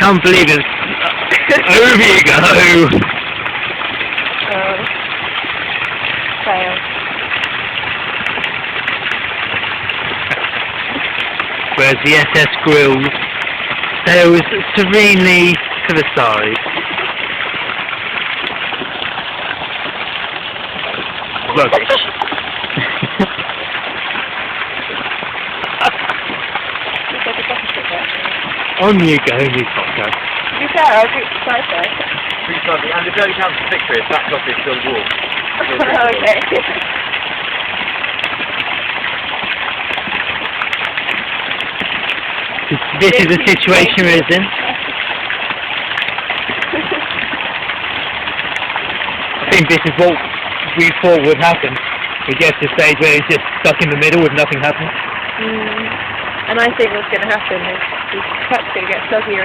can't believe it. Over you go. Fail. Whereas the SS Grills sails serenely to the side. Rubbish. On you go, you podcast. To be fair, I'll do try first. And the only chance of victory is back off is still warm. Okay. This is the situation we're in. I think this is what we thought would happen. We get to the stage where it's just stuck in the middle with nothing happening. And I think what's going to happen is the cup's going to get soggier